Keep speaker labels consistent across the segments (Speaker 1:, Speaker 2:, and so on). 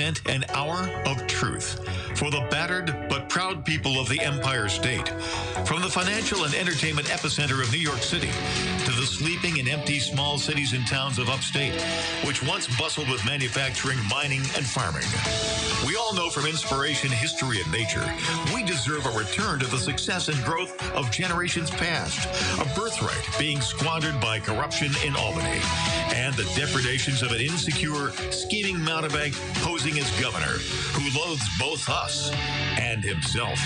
Speaker 1: present an hour of truth for the battered but proud people of the Empire State. From the financial and entertainment epicenter of New York City to the sleeping and empty small cities and towns of upstate, which once bustled with manufacturing, mining, and farming. We all know from inspiration, history, and nature, we deserve a return to the success and growth of generations past, a birthright being squandered by corruption in Albany, and the depredations of an insecure, scheming mountebank posing as governor, who loathes both us and himself.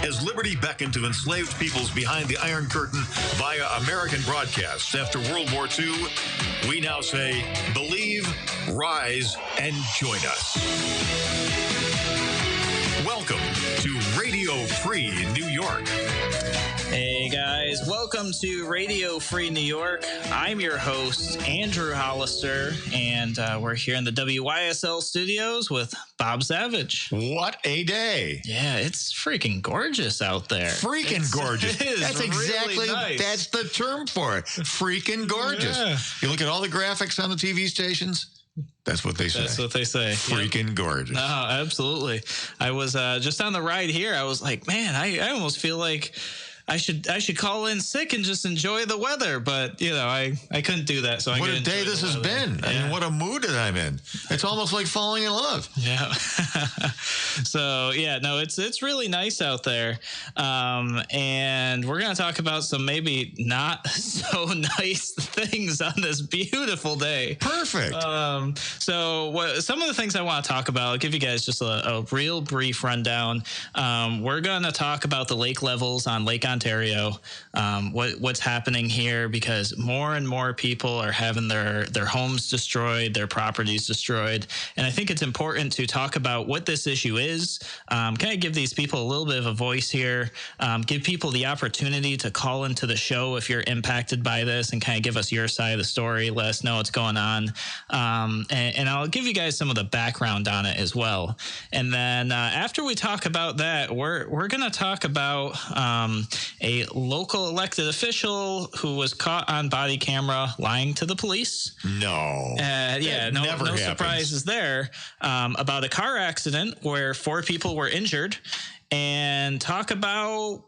Speaker 1: As liberty beckoned to enslaved peoples behind the Iron Curtain via American broadcasts after World War II, we now say, believe, rise, and join us. Welcome to Radio Free New York.
Speaker 2: Hey guys, welcome to Radio Free New York. I'm your host, Andrew Hollister, and we're here in the WYSL studios with Bob Savage.
Speaker 1: What a day.
Speaker 2: Yeah, it's freaking gorgeous out there.
Speaker 1: Freaking gorgeous. That's exactly,
Speaker 2: really nice.
Speaker 1: That's the term for it. Freaking gorgeous. Yeah. You look at all the graphics on the TV stations. That's what they say.
Speaker 2: That's what they say.
Speaker 1: Freaking gorgeous.
Speaker 2: No, absolutely. I was just on the ride here. I was like, man, I almost feel like I should call in sick and just enjoy the weather, but you know, I couldn't do that. So
Speaker 1: what a day this has been. Yeah. I mean, what a mood that I'm in. It's almost like falling in love.
Speaker 2: Yeah. So yeah, no, it's really nice out there. And we're going to talk about some maybe not so nice things on this beautiful day.
Speaker 1: Perfect.
Speaker 2: So some of the things I want to talk about, I'll give you guys just a real brief rundown. We're going to talk about the lake levels on Lake Ontario, what's happening here, because more and more people are having their homes destroyed, their properties destroyed. And I think it's important to talk about what this issue is, kind of give these people a little bit of a voice here, give people the opportunity to call into the show if you're impacted by this and kind of give us your side of the story, let us know what's going on. And I'll give you guys some of the background on it as well. And then after we talk about that, we're going to talk about a local elected official who was caught on body camera lying to the police.
Speaker 1: No.
Speaker 2: Yeah, no surprises there. About a car accident where 4 people were injured, and talk about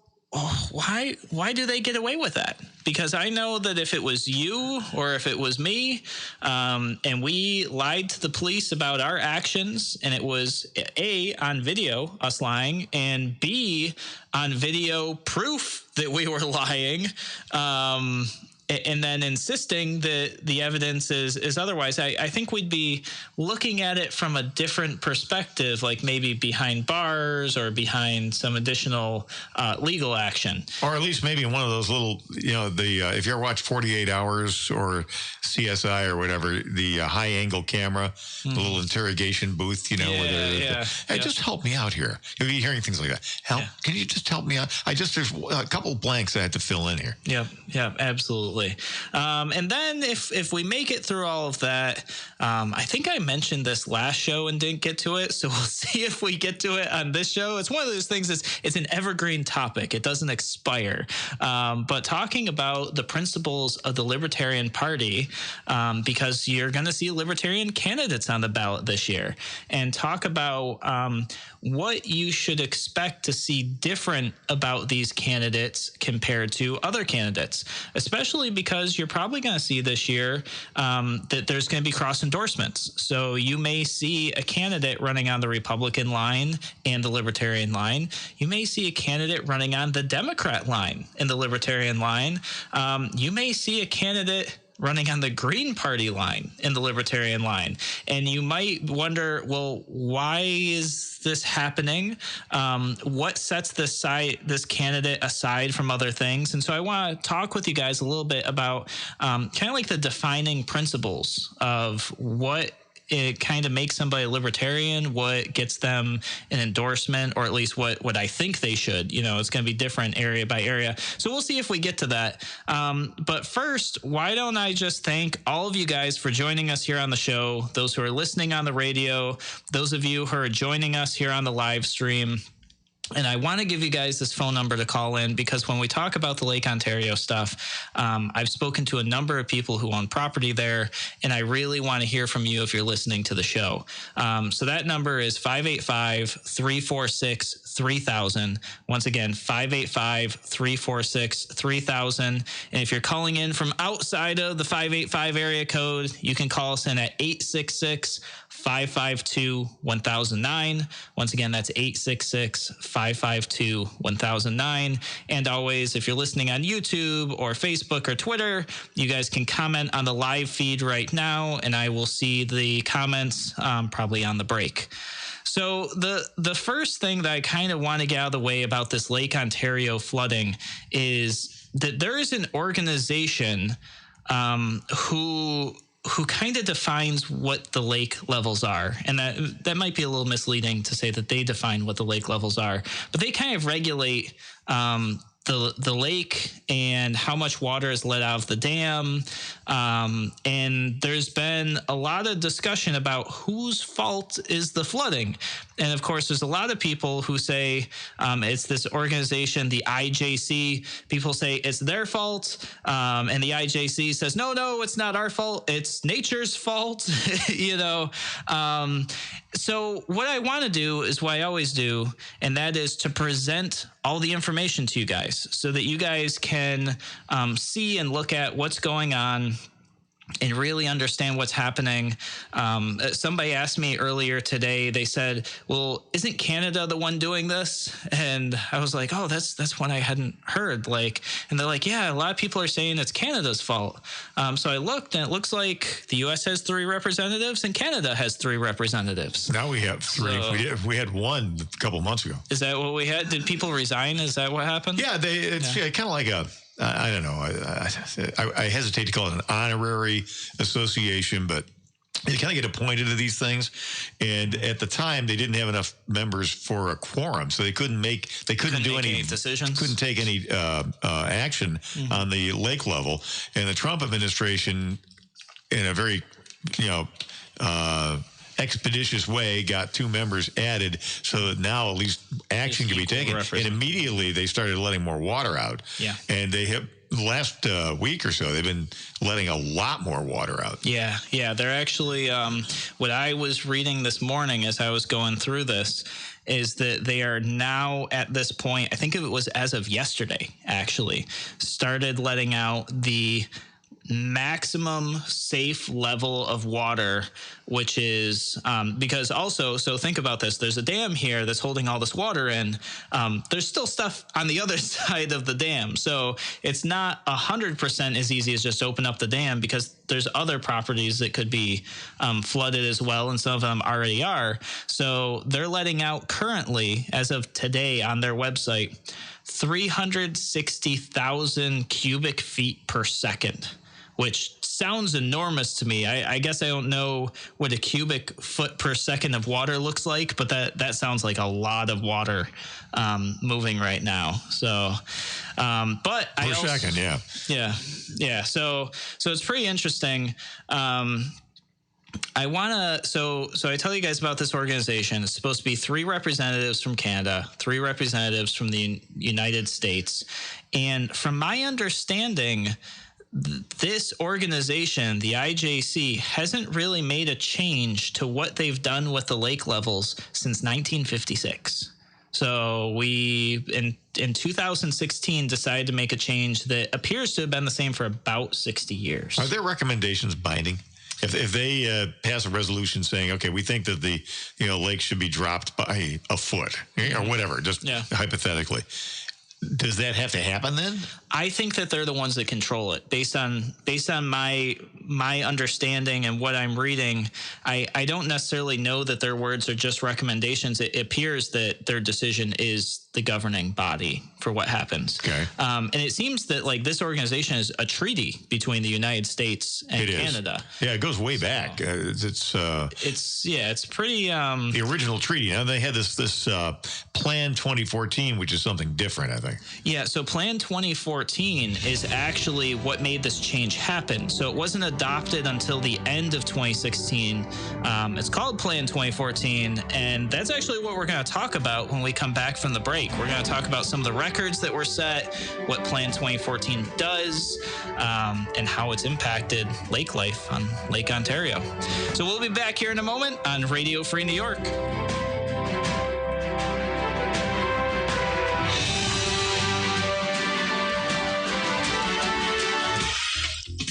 Speaker 2: why do they get away with that? Because I know that if it was you or if it was me, and we lied to the police about our actions, and it was A, on video, us lying, and B, on video proof that we were lying, and then insisting that the evidence is otherwise, I think we'd be looking at it from a different perspective, like maybe behind bars or behind some additional legal action.
Speaker 1: Or at least maybe one of those little, if you ever watch 48 Hours or CSI or whatever, the high-angle camera, the little interrogation booth, hey, just help me out here. You'll be hearing things like that. Can you just help me out? There's a couple blanks I had to fill in here.
Speaker 2: Yeah, absolutely. And then if we make it through all of that, I think I mentioned this last show and didn't get to it, so we'll see if we get to it on this show. It's one of those things it's an evergreen topic. It doesn't expire. But talking about the principles of the Libertarian Party, because you're going to see Libertarian candidates on the ballot this year, and talk about what you should expect to see different about these candidates compared to other candidates, especially because you're probably going to see this year that there's going to be cross endorsements. So you may see a candidate running on the Republican line and the Libertarian line. You may see a candidate running on the Democrat line and the Libertarian line. You may see a candidate running on the Green Party line in the Libertarian line. And you might wonder, well, why is this happening? What sets this candidate aside from other things? And so I want to talk with you guys a little bit about kind of like the defining principles of what it kind of makes somebody a libertarian, what gets them an endorsement, or at least what I think they should. It's going to be different area by area. So we'll see if we get to that. But first, why don't I just thank all of you guys for joining us here on the show, those who are listening on the radio, those of you who are joining us here on the live stream. And I want to give you guys this phone number to call in, because when we talk about the Lake Ontario stuff, I've spoken to a number of people who own property there, and I really want to hear from you if you're listening to the show. So that number is 585-346-3000. Once again, 585-346-3000. And if you're calling in from outside of the 585 area code, you can call us in at 866-552-1009. Once again, that's 866-552-1009. And always, if you're listening on YouTube or Facebook or Twitter, you guys can comment on the live feed right now, and I will see the comments probably on the break. So the first thing that I kind of want to get out of the way about this Lake Ontario flooding is that there is an organization who kind of defines what the lake levels are. And that might be a little misleading to say that they define what the lake levels are, but they kind of regulate the lake and how much water is let out of the dam. And there's been a lot of discussion about whose fault is the flooding. And of course, there's a lot of people who say it's this organization, the IJC. People say it's their fault. And the IJC says, no, it's not our fault. It's nature's fault, you know. So what I want to do is what I always do, and that is to present all the information to you guys so that you guys can see and look at what's going on and really understand what's happening. Somebody asked me earlier today, they said, well, isn't Canada the one doing this? And I was like, oh, that's one I hadn't heard. And they're like, yeah, a lot of people are saying it's Canada's fault. So I looked, and it looks like the U.S. has 3 representatives and Canada has 3 representatives.
Speaker 1: Now we have 3. So, we had 1 a couple of months ago.
Speaker 2: Is that what we had? Did people resign? Is that what happened?
Speaker 1: Yeah, it's kind of like I don't know. I hesitate to call it an honorary association, but you kind of get appointed to these things. And at the time, they didn't have enough members for a quorum, so they couldn't do any
Speaker 2: decisions.
Speaker 1: Couldn't take any action on the lake level. And the Trump administration, in a very expeditious way, got 2 members added so that now at least action can be taken. And immediately they started letting more water out.
Speaker 2: Yeah.
Speaker 1: And they have last week or so, they've been letting a lot more water out.
Speaker 2: Yeah. They're actually, what I was reading this morning as I was going through this is that they are now at this point, I think it was as of yesterday, actually, started letting out the maximum safe level of water, which is because also, so think about this, there's a dam here that's holding all this water in. There's still stuff on the other side of the dam, so it's not 100% as easy as just open up the dam, because there's other properties that could be flooded as well, and some of them already are. So they're letting out currently, as of today on their website, 360,000 cubic feet per second, which sounds enormous to me. I guess I don't know what a cubic foot per second of water looks like, but that sounds like a lot of water moving right now. So, but
Speaker 1: per second, yeah.
Speaker 2: So it's pretty interesting. I want to, so I tell you guys about this organization. It's supposed to be 3 representatives from Canada, 3 representatives from the United States. And from my understanding, this organization, the IJC, hasn't really made a change to what they've done with the lake levels since 1956. So we, in 2016, decided to make a change that appears to have been the same for about 60 years.
Speaker 1: Are their recommendations binding? If they pass a resolution saying, okay, we think that the lake should be dropped by a foot or whatever, just hypothetically, does that have to happen then?
Speaker 2: I think that they're the ones that control it. Based on my understanding and what I'm reading, I don't necessarily know that their words are just recommendations. It appears that their decision is the governing body for what happens.
Speaker 1: Okay.
Speaker 2: And it seems that like this organization is a treaty between the United States and Canada.
Speaker 1: Yeah, it goes way back. It's
Speaker 2: pretty
Speaker 1: the original treaty. Now they had this Plan 2014, which is something different, I think.
Speaker 2: Yeah, so Plan 2014 is actually what made this change happen. So it wasn't adopted until the end of 2016. It's called Plan 2014, and that's actually what we're going to talk about when we come back from the break. We're going to talk about some of the records that were set, what Plan 2014 does, and how it's impacted lake life on Lake Ontario. So we'll be back here in a moment on Radio Free New York.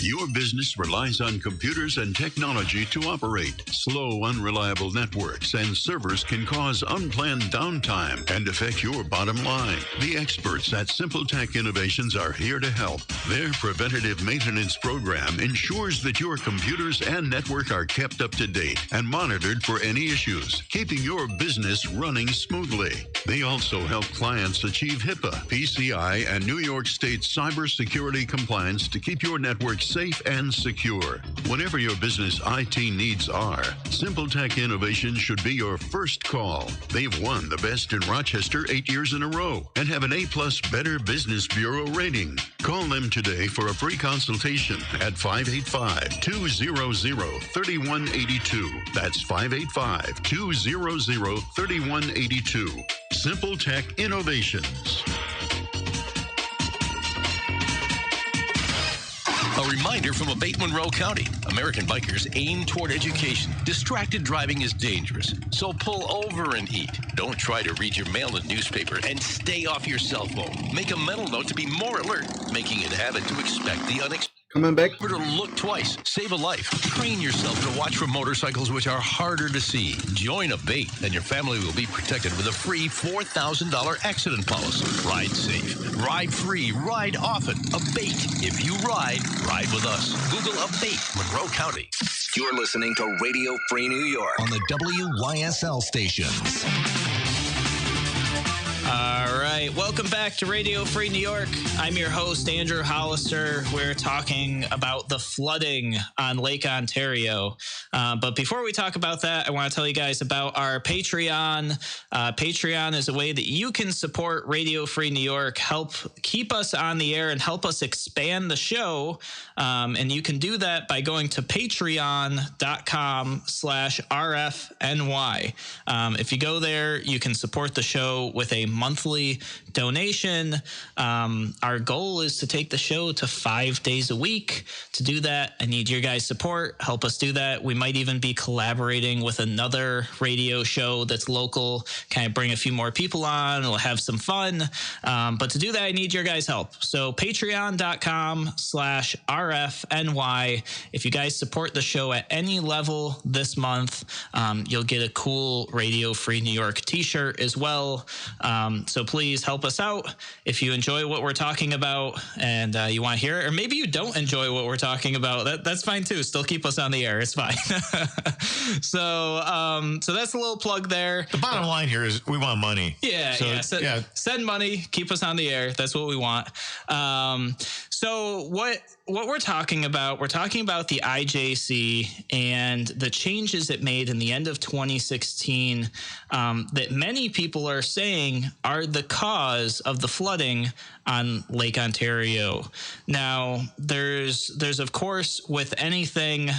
Speaker 3: Your business relies on computers and technology to operate. Slow, unreliable networks and servers can cause unplanned downtime and affect your bottom line. The experts at Simple Tech Innovations are here to help. Their preventative maintenance program ensures that your computers and network are kept up to date and monitored for any issues, keeping your business running smoothly. They also help clients achieve HIPAA, PCI, and New York State cybersecurity compliance to keep your network safe and secure. Whatever your business IT needs are, Simple Tech Innovation should be your first call. They've won the best in Rochester 8 years in a row and have an A+ Better Business Bureau rating. Call them today for a free consultation at 585-200-3182. That's 585-200-3182. Simple Tech Innovations.
Speaker 4: A reminder from a Bateman Rowe County. American bikers aim toward education. Distracted driving is dangerous, so pull over and eat. Don't try to read your mail and newspaper, and stay off your cell phone. Make a mental note to be more alert, making it a habit to expect the unexpected.
Speaker 5: Coming back.
Speaker 4: Remember to look twice. Save a life. Train yourself to watch for motorcycles which are harder to see. Join a BATE, and your family will be protected with a free $4,000 accident policy. Ride safe. Ride free. Ride often. A BATE. If you ride with us. Google a BATE, Monroe County.
Speaker 6: You're listening to Radio Free New York on the WYSL stations.
Speaker 2: All right, welcome back to Radio Free New York. I'm your host, Andrew Hollister. We're talking about the flooding on Lake Ontario. But before we talk about that, I want to tell you guys about our Patreon. Patreon is a way that you can support Radio Free New York, help keep us on the air, and help us expand the show. And you can do that by going to patreon.com/RFNY. If you go there, you can support the show with a monthly donation. Our goal is to take the show to 5 days a week. To do that, I need your guys' support. Help us do that. We might even be collaborating with another radio show that's local, kind of bring a few more people on. We'll have some fun. But to do that, I need your guys' help. So patreon.com/RFNY. If you guys support the show at any level this month, you'll get a cool Radio Free New York t-shirt as well. So please help us out. If you enjoy what we're talking about and you want to hear it, or maybe you don't enjoy what we're talking about, that's fine too. Still keep us on the air. It's fine. So that's a little plug there.
Speaker 1: The bottom line here is we want money.
Speaker 2: Send money. Keep us on the air. That's what we want. So what we're talking about the IJC and the changes it made in the end of 2016 that many people are saying are the cause of the flooding on Lake Ontario. Now, there's of course, with anything,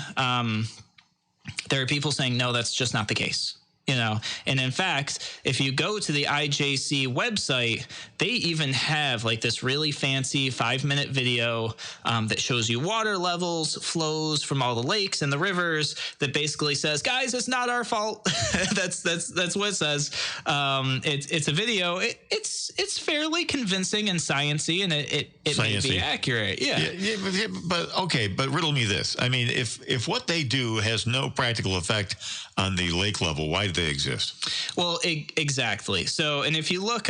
Speaker 2: there are people saying, no, that's just not the case. And in fact, if you go to the IJC website, they even have like this really fancy 5-minute video that shows you water levels, flows from all the lakes and the rivers that basically says, guys, it's not our fault. That's what it says. It's a video. It's fairly convincing and sciencey, and it may be accurate. Yeah.
Speaker 1: But riddle me this. I mean, if what they do has no practical effect on the lake level, why do they exist?
Speaker 2: Well, exactly. So, and if you look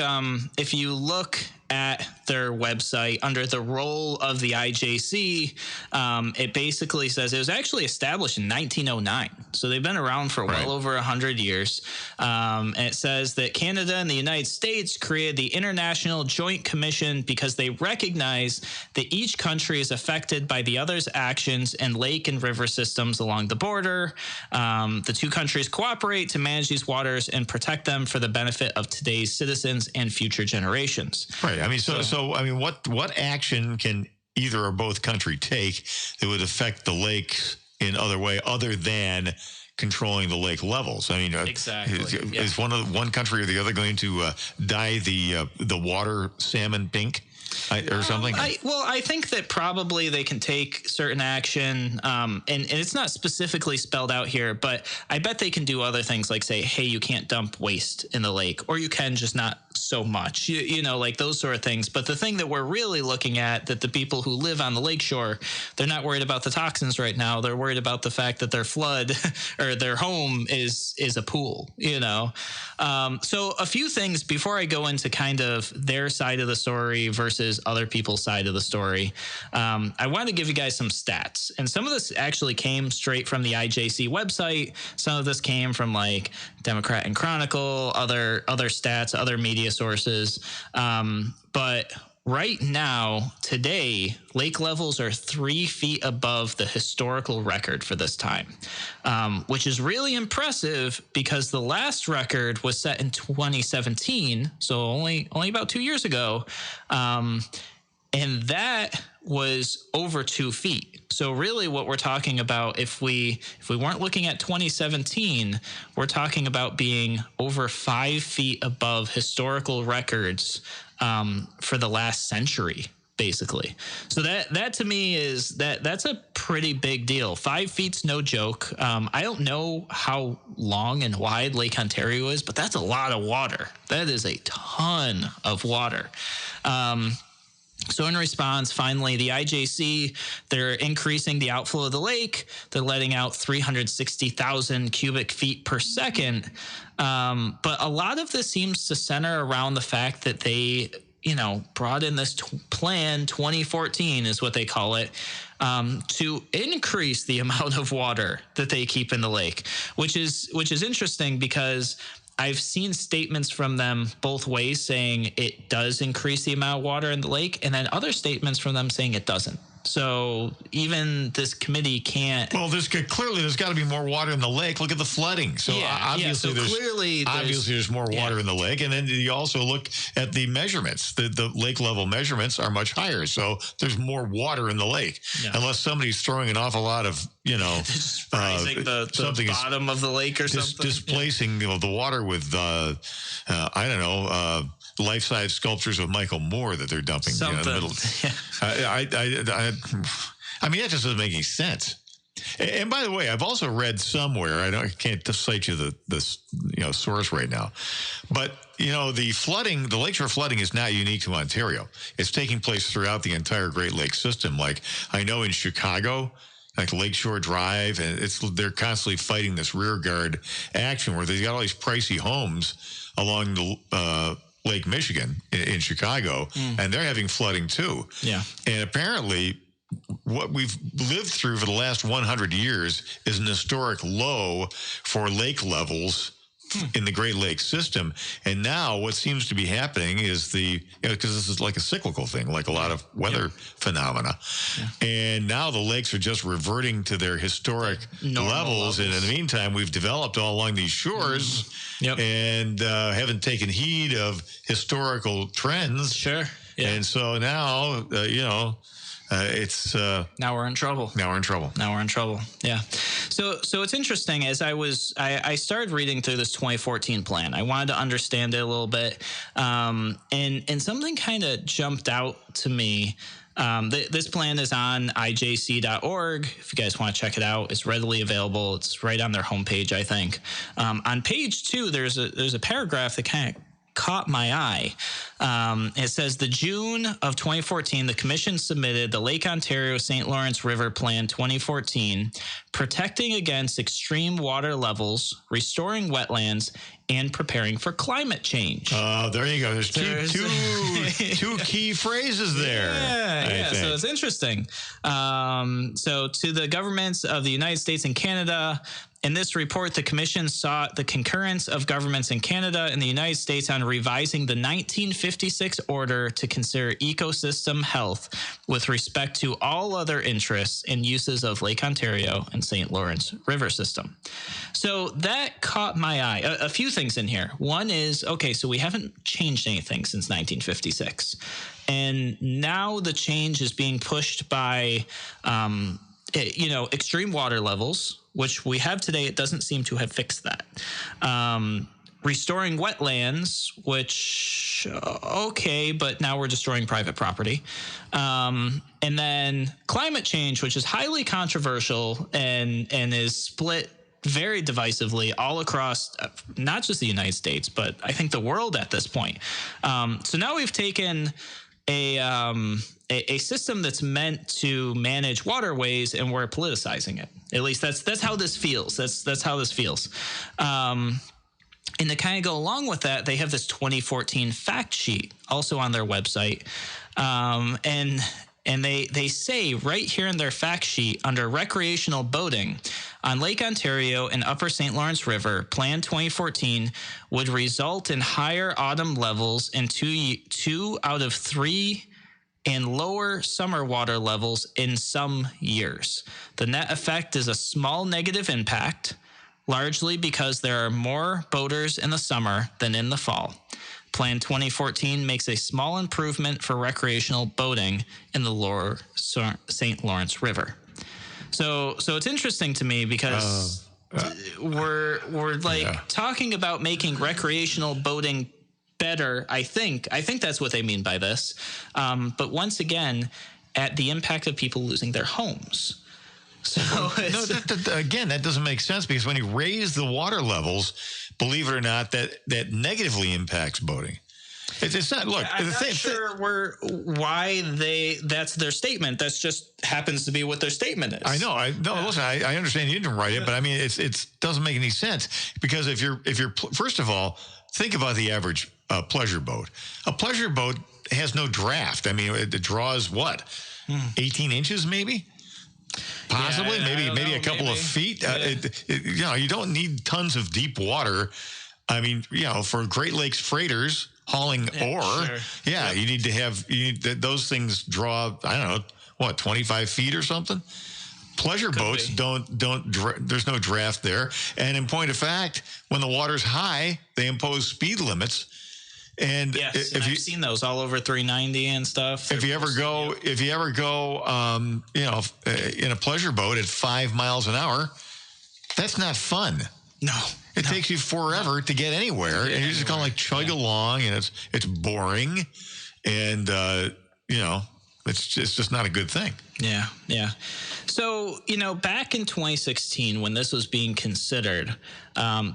Speaker 2: at their website under the role of the IJC, it basically says it was actually established in 1909. So they've been around for well over 100 years. And it says that Canada and the United States created the International Joint Commission because they recognize that each country is affected by the other's actions in lake and river systems along the border. The two countries cooperate to manage these waters and protect them for the benefit of today's citizens and future generations.
Speaker 1: Right. I mean, so I mean, what action can either or both country take that would affect the lakes in other way other than controlling the lake levels? I mean,
Speaker 2: exactly.
Speaker 1: Is one country or the other going to dye the water salmon pink? Or something?
Speaker 2: I think that probably they can take certain action, and it's not specifically spelled out here, but I bet they can do other things like say, hey, you can't dump waste in the lake, or you can, just not so much, you know, like those sort of things. But the thing that we're really looking at, that the people who live on the lakeshore, they're not worried about the toxins right now. They're worried about the fact that their flood or their home is a pool, you know. So a few things before I go into kind of their side of the story versus other people's side of the story. I want to give you guys some stats, and some of this actually came straight from the IJC website. Some of this came from like Democrat and Chronicle, other stats, other media sources. But right now, today, lake levels are 3 feet above the historical record for this time, which is really impressive because the last record was set in 2017, so only about 2 years ago, and that was over 2 feet. So really what we're talking about, if we weren't looking at 2017, we're talking about being over 5 feet above historical records for the last century, basically. So that to me is that's a pretty big deal. 5 feet's no joke. I don't know how long and wide Lake Ontario is, but that's a lot of water. That is a ton of water. So in response, finally, the IJC, they're increasing the outflow of the lake. They're letting out 360,000 cubic feet per second. But a lot of this seems to center around the fact that they, you know, brought in this plan, 2014 is what they call it, to increase the amount of water that they keep in the lake, which is interesting because I've seen statements from them both ways saying it does increase the amount of water in the lake, and then other statements from them saying it doesn't. So even this committee can't. Well,
Speaker 1: there's got to be more water in the lake. Look at the flooding. So obviously, there's more water in the lake, and then you also look at the measurements. The lake level measurements are much higher, so there's more water in the lake. Yeah. Unless somebody's throwing an awful lot of, you know,
Speaker 2: rising the bottom of the lake or something,
Speaker 1: displacing the water with I don't know. Life-size sculptures of Michael Moore that they're dumping in the middle. Yeah. I mean, that just doesn't make any sense. And by the way, I've also read somewhere, I can't cite you the source right now, but the lakeshore flooding is not unique to Ontario. It's taking place throughout the entire Great Lakes system. Like I know in Chicago, like Lakeshore Drive, and they're constantly fighting this rear guard action where they've got all these pricey homes along the Lake Michigan in Chicago, and they're having flooding too.
Speaker 2: Yeah.
Speaker 1: And apparently what we've lived through for the last 100 years is an historic low for lake levels in the Great Lakes system. And now what seems to be happening is because this is like a cyclical thing, like a lot of weather phenomena. Yeah. And now the lakes are just reverting to their historic levels. And in the meantime, we've developed all along these shores and haven't taken heed of historical trends.
Speaker 2: Sure. Yeah.
Speaker 1: And so now, it's
Speaker 2: now we're in trouble.
Speaker 1: Now we're in trouble.
Speaker 2: Yeah. So it's interesting. As I started reading through this 2014 plan, I wanted to understand it a little bit, and something kind of jumped out to me. This plan is on ijc.org. If you guys want to check it out, it's readily available. It's right on their homepage, I think. On page 2, there's a paragraph that kind of caught my eye. It says, the June of 2014, the commission submitted the Lake Ontario St. Lawrence River Plan 2014, protecting against extreme water levels, restoring wetlands, and preparing for climate change.
Speaker 1: There you go. There's two key phrases there.
Speaker 2: Yeah. So it's interesting. So to the governments of the United States and Canada, in this report, the Commission sought the concurrence of governments in Canada and the United States on revising the 1956 order to consider ecosystem health with respect to all other interests and uses of Lake Ontario and St. Lawrence River system. So that caught my eye. A few things in here. One is, okay, so we haven't changed anything since 1956. And now the change is being pushed by, extreme water levels, which we have today. It doesn't seem to have fixed that. Restoring wetlands, which, okay, but now we're destroying private property. And then climate change, which is highly controversial and is split very divisively all across not just the United States, but I think the world at this point. So now we've taken a system that's meant to manage waterways, and we're politicizing it. At least that's how this feels. That's how this feels. And to kind of go along with that, they have this 2014 fact sheet also on their website, and they say right here in their fact sheet under recreational boating on Lake Ontario and Upper St. Lawrence River, Plan 2014 would result in higher autumn levels in 2 out of 3 and lower summer water levels in some years. The net effect is a small negative impact, largely because there are more boaters in the summer than in the fall. Plan 2014 makes a small improvement for recreational boating in the lower St. Lawrence River. So it's interesting to me because we're talking about making recreational boating better. I think that's what they mean by this. But once again, at the impact of people losing their homes. So
Speaker 1: that doesn't make sense, because when you raise the water levels, believe it or not, that negatively impacts boating. It's not. Look,
Speaker 2: I'm not sure why that's their statement. That's just happens to be what their statement is.
Speaker 1: I know. Listen, I understand you didn't write it, but I mean, it doesn't make any sense, because if you're first of all, think about the average pleasure boat. A pleasure boat has no draft. I mean, it draws what, 18 inches maybe. Possibly, maybe a couple of feet. You don't need tons of deep water. I mean, for Great Lakes freighters hauling ore, you need to have those things draw. I don't know, what, 25 feet or something. Pleasure boats don't. There's no draft there. And in point of fact, when the water's high, they impose speed limits. And
Speaker 2: yes, I've seen those all over 390 and stuff.
Speaker 1: If you ever go, in a pleasure boat at 5 miles an hour, that's not fun.
Speaker 2: No,
Speaker 1: it takes you forever to get anywhere, and you're just kind of like chug along, and it's boring, and it's just not a good thing.
Speaker 2: Yeah. So, back in 2016, when this was being considered,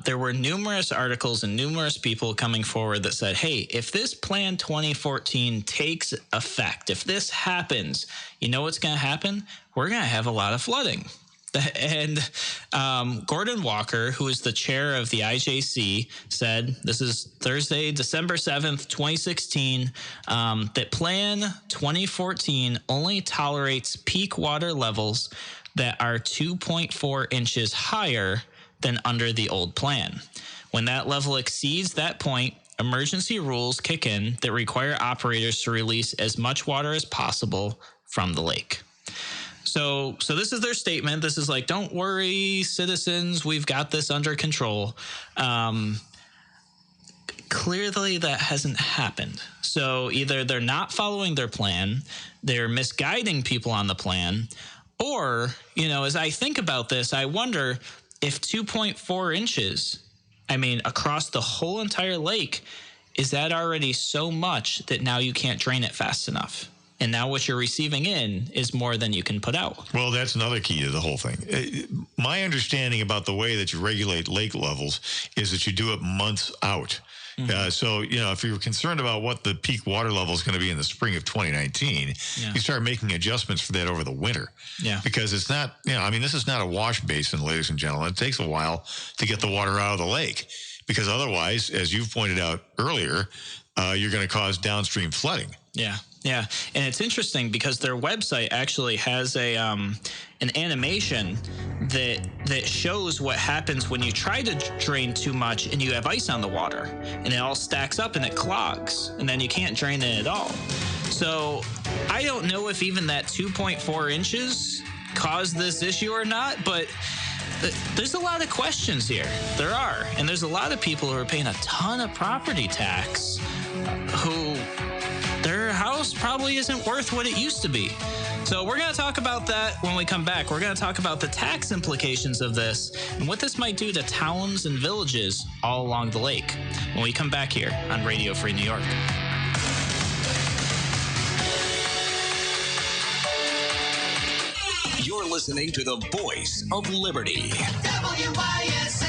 Speaker 2: there were numerous articles and numerous people coming forward that said, hey, if this Plan 2014 takes effect, if this happens, you know what's going to happen? We're going to have a lot of flooding. And Gordon Walker, who is the chair of the IJC, said, this is Thursday, December 7th, 2016, that Plan 2014 only tolerates peak water levels that are 2.4 inches higher than under the old plan. When that level exceeds that point, emergency rules kick in that require operators to release as much water as possible from the lake. So this is their statement. This is like, don't worry, citizens, we've got this under control. Clearly that hasn't happened. So either they're not following their plan, they're misguiding people on the plan, or, as I think about this, I wonder if 2.4 inches, across the whole entire lake, is that already so much that now you can't drain it fast enough? And now what you're receiving in is more than you can put out.
Speaker 1: Well, that's another key to the whole thing. My understanding about the way that you regulate lake levels is that you do it months out. Mm-hmm. So, if you're concerned about what the peak water level is going to be in the spring of 2019, you start making adjustments for that over the winter. Yeah. Because it's not, this is not a wash basin, ladies and gentlemen. It takes a while to get the water out of the lake, because otherwise, as you've pointed out earlier, you're going to cause downstream flooding.
Speaker 2: Yeah. Yeah. And it's interesting because their website actually has an animation that shows what happens when you try to drain too much and you have ice on the water, and it all stacks up and it clogs, and then you can't drain it at all. So I don't know if even that 2.4 inches caused this issue or not, but there's a lot of questions here. There are. And there's a lot of people who are paying a ton of property tax who their house probably isn't worth what it used to be. So we're going to talk about that when we come back. We're going to talk about the tax implications of this and what this might do to towns and villages all along the lake when we come back here on Radio Free New York.
Speaker 6: You're listening to the voice of liberty. WYSL.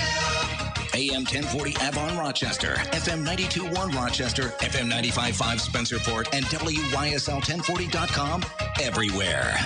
Speaker 6: AM 1040 Avon, Rochester, FM 92.1 Rochester, FM 95.5 Spencerport, and WYSL1040.com everywhere.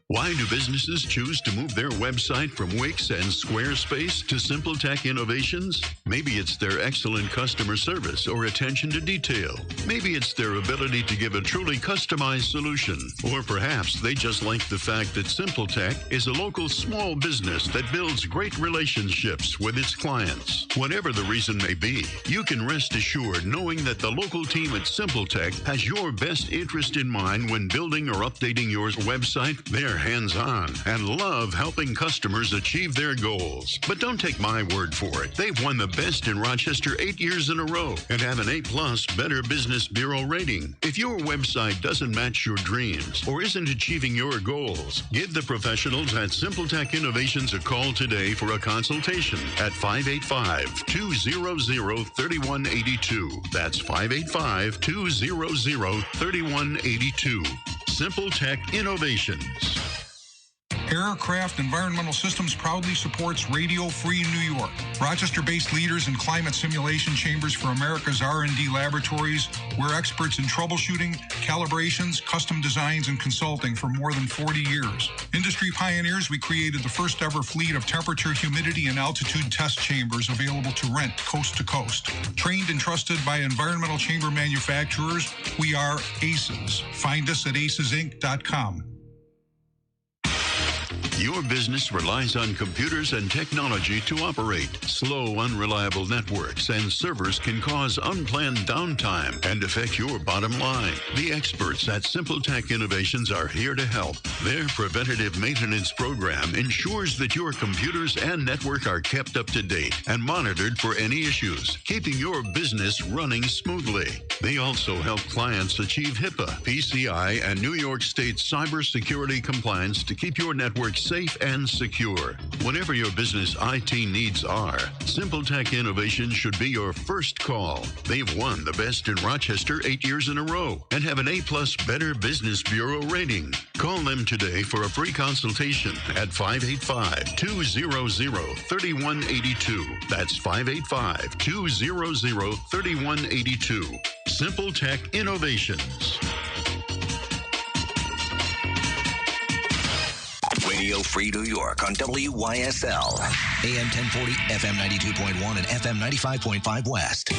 Speaker 3: Why do businesses choose to move their website from Wix and Squarespace to SimpleTech Innovations? Maybe it's their excellent customer service or attention to detail. Maybe it's their ability to give a truly customized solution. Or perhaps they just like the fact that SimpleTech is a local small business that builds great relationships with its clients. Whatever the reason may be, you can rest assured knowing that the local team at SimpleTech has your best interest in mind when building or updating your website. They're hands-on and love helping customers achieve their goals. But don't take my word for it. They've won the best in Rochester 8 years in a row and have an A+ Better Business Bureau rating. If your website doesn't match your dreams or isn't achieving your goals, give the professionals at SimpleTech Innovations a call today for a consultation at 585-200-3182. That's 585-200-3182. SimpleTech Innovations.
Speaker 5: Aircraft Environmental Systems proudly supports Radio Free New York. Rochester-based leaders in climate simulation chambers for America's R&D laboratories. We're experts in troubleshooting, calibrations, custom designs, and consulting for more than 40 years. Industry pioneers, we created the first ever fleet of temperature, humidity, and altitude test chambers available to rent coast to coast. Trained and trusted by environmental chamber manufacturers, we are ACES. Find us at acesinc.com.
Speaker 3: Your business relies on computers and technology to operate. Slow, unreliable networks and servers can cause unplanned downtime and affect your bottom line. The experts at SimpleTech Innovations are here to help. Their preventative maintenance program ensures that your computers and network are kept up to date and monitored for any issues, keeping your business running smoothly. They also help clients achieve HIPAA, PCI, and New York State cybersecurity compliance to keep your network safe and secure. Whatever your business IT needs are, SimpleTech Innovations should be your first call. They've won the best in Rochester 8 years in a row and have an A+ Better Business Bureau rating. Call them today for a free consultation at 585-200-3182. That's 585-200-3182. SimpleTech Innovations.
Speaker 6: Radio Free New York on WYSL. AM 1040, FM 92.1, and FM 95.5 West.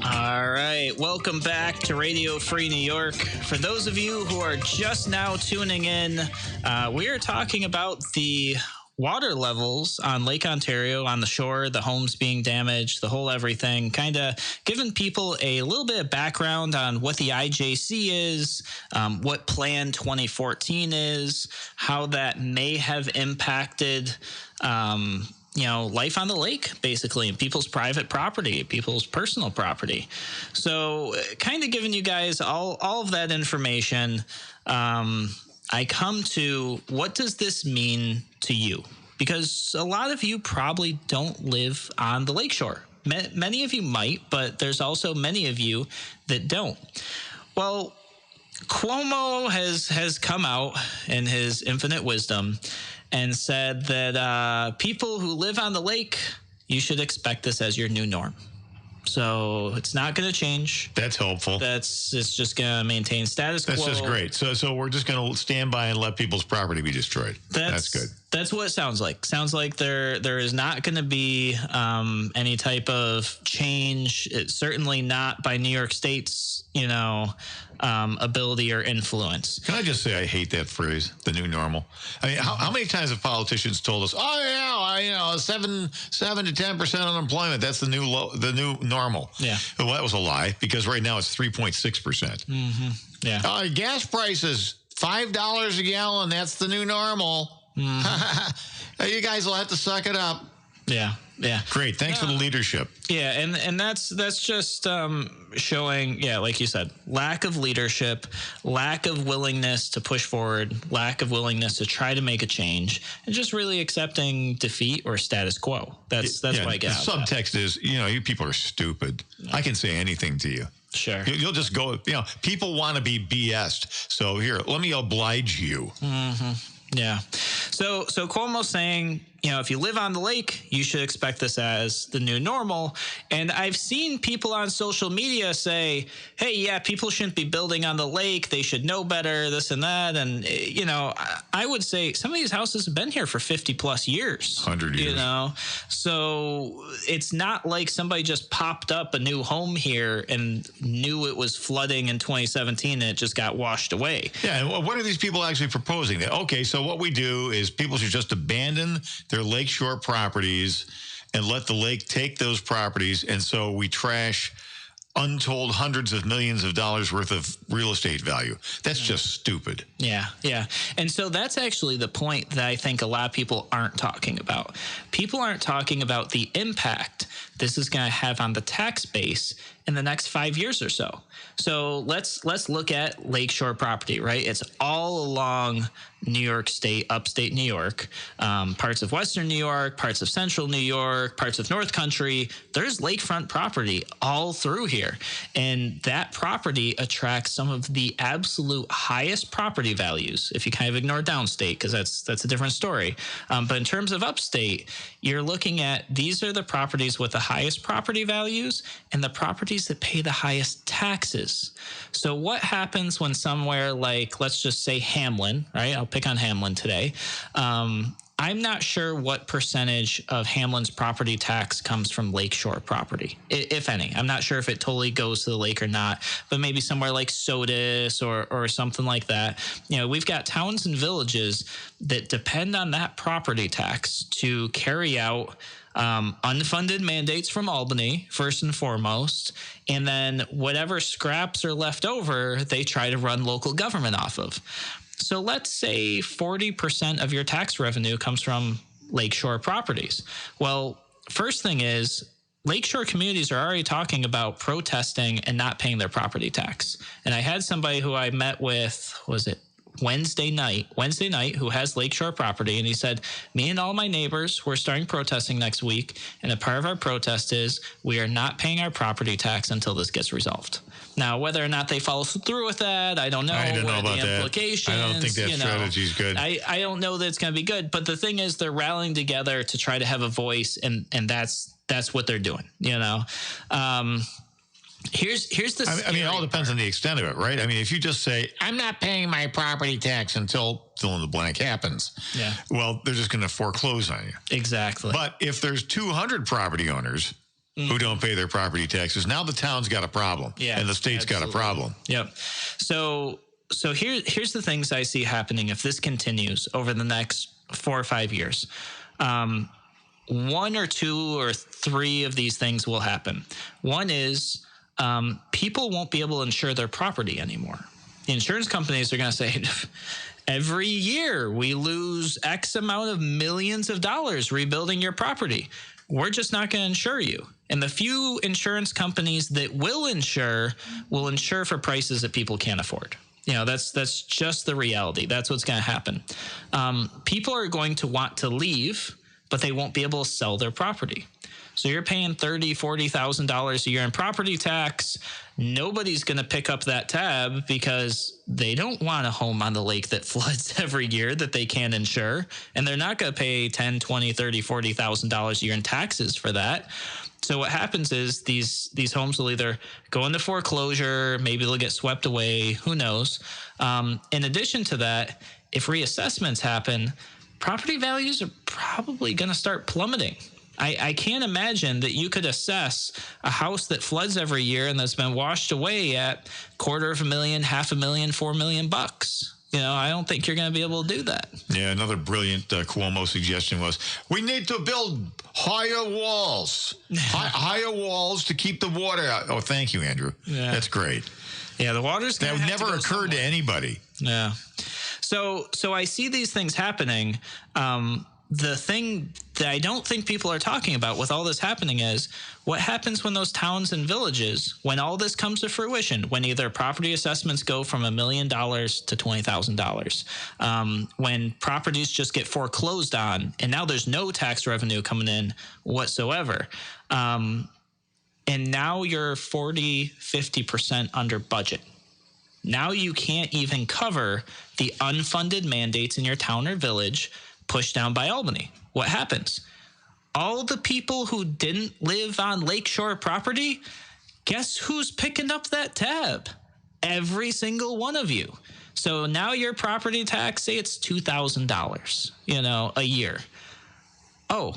Speaker 2: All right, welcome back to Radio Free New York. For those of you who are just now tuning in, we are talking about the water levels on Lake Ontario, on the shore, the homes being damaged, the whole everything, kind of giving people a little bit of background on what the IJC is, what Plan 2014 is, how that may have impacted life on the lake, basically, and people's private property, people's personal property. So kind of giving you guys all of that information. I come to, what does this mean to you? Because a lot of you probably don't live on the lakeshore. Many of you might, but there's also many of you that don't. Well, Cuomo has come out in his infinite wisdom and said that people who live on the lake, you should expect this as your new norm. So it's not going to change.
Speaker 1: That's helpful.
Speaker 2: It's just going to maintain status quo.
Speaker 1: That's just great. So we're just going to stand by and let people's property be destroyed. That's good.
Speaker 2: That's what it sounds like. Sounds like there is not going to be any type of change. It's certainly not by New York State's, ability or influence.
Speaker 1: Can I just say I hate that phrase, the new normal? I mean, how many times have politicians told us, "Oh yeah, 7 to 10% unemployment. That's the new normal."
Speaker 2: Yeah.
Speaker 1: Well, that was a lie because right now it's 3.6%.
Speaker 2: Mm-hmm. Yeah.
Speaker 1: Gas prices $5 a gallon. That's the new normal. Mm-hmm. You guys will have to suck it up.
Speaker 2: Yeah. Yeah.
Speaker 1: Great. Thanks for the leadership.
Speaker 2: Yeah, and that's just showing, like you said, lack of leadership, lack of willingness to push forward, lack of willingness to try to make a change, and just really accepting defeat or status quo. That's what I get.
Speaker 1: The subtext is, you people are stupid. I can say anything to you.
Speaker 2: Sure.
Speaker 1: You'll just go, people want to be BS'd. So here, let me oblige you.
Speaker 2: Mm-hmm. Yeah. So Cuomo's saying, if you live on the lake, you should expect this as the new normal. And I've seen people on social media say, hey, yeah, people shouldn't be building on the lake. They should know better, this and that. And, I would say some of these houses have been here for 50 plus years.
Speaker 1: 100 years.
Speaker 2: So it's not like somebody just popped up a new home here and knew it was flooding in 2017 and it just got washed away.
Speaker 1: Yeah. And what are these people actually proposing? Okay, so what we do is people should just abandon their lakeshore properties and let the lake take those properties. And so we trash untold hundreds of millions of dollars worth of real estate value. That's just stupid.
Speaker 2: Yeah. And so that's actually the point that I think a lot of people aren't talking about. People aren't talking about the impact this is going to have on the tax base in the next 5 years or so. So let's look at lakeshore property, right? It's all along New York State, upstate New York, parts of Western New York, parts of Central New York, parts of North Country. There's lakefront property all through here. And that property attracts some of the absolute highest property values, if you kind of ignore downstate, because that's a different story. But in terms of upstate, you're looking at these are the properties with the highest property values and the properties that pay the highest taxes. So what happens when somewhere like, let's just say Hamlin, right? I'll pick on Hamlin today. I'm not sure what percentage of Hamlin's property tax comes from lakeshore property, if any. I'm not sure if it totally goes to the lake or not, but maybe somewhere like Sodus or something like that. We've got towns and villages that depend on that property tax to carry out unfunded mandates from Albany, first and foremost, and then whatever scraps are left over, they try to run local government off of. So let's say 40% of your tax revenue comes from lakeshore properties. Well, first thing is, lakeshore communities are already talking about protesting and not paying their property tax. And I had somebody who I met with, Wednesday night, who has lakeshore property, and he said, me and all my neighbors, we're starting protesting next week, and a part of our protest is we are not paying our property tax until this gets resolved. Now, whether or not they follow through with that, I don't know.
Speaker 1: I don't know about
Speaker 2: the implications.
Speaker 1: I don't think that strategy is good.
Speaker 2: I don't know that it's going to be good, but the thing is they're rallying together to try to have a voice, and that's what they're doing, Here's the
Speaker 1: I mean, it all depends on the extent of it, right? I mean, if you just say, I'm not paying my property tax until fill in the blank happens.
Speaker 2: Yeah.
Speaker 1: Well, they're just going to foreclose on you.
Speaker 2: Exactly.
Speaker 1: But if there's 200 property owners who don't pay their property taxes, now the town's got a problem.
Speaker 2: Yeah,
Speaker 1: and the state's got a problem.
Speaker 2: Yep. So here's the things I see happening if this continues over the next 4 or 5 years. 1 or 2 or 3 of these things will happen. One is people won't be able to insure their property anymore. The insurance companies are going to say, every year we lose X amount of millions of dollars rebuilding your property. We're just not going to insure you. And the few insurance companies that will insure for prices that people can't afford. That's just the reality. That's what's going to happen. People are going to want to leave, but they won't be able to sell their property. So you're paying $30,000, $40,000 a year in property tax. Nobody's going to pick up that tab because they don't want a home on the lake that floods every year that they can't insure. And they're not going to pay $10,000, $20,000, $30,000, $40,000 a year in taxes for that. So what happens is these homes will either go into foreclosure, maybe they'll get swept away, who knows. In addition to that, if reassessments happen, property values are probably going to start plummeting. I can't imagine that you could assess a house that floods every year and that's been washed away at $250,000, $500,000, $4 million bucks. I don't think you're going to be able to do that.
Speaker 1: Yeah, another brilliant Cuomo suggestion was, we need to build higher walls. Higher walls to keep the water out. Oh, thank you, Andrew. Yeah. That's great.
Speaker 2: Yeah, the water's going to
Speaker 1: That never occurred to anybody.
Speaker 2: Yeah. So I see these things happening. The thing that I don't think people are talking about with all this happening is what happens when those towns and villages, when all this comes to fruition, when either property assessments go from $1 million to $20,000, when properties just get foreclosed on and now there's no tax revenue coming in whatsoever. And now you're 40-50% under budget. Now you can't even cover the unfunded mandates in your town or village pushed down by Albany. What happens? All the people who didn't live on lakeshore property, guess who's picking up that tab? Every single one of you. So now your property tax, say it's $2,000, a year. Oh,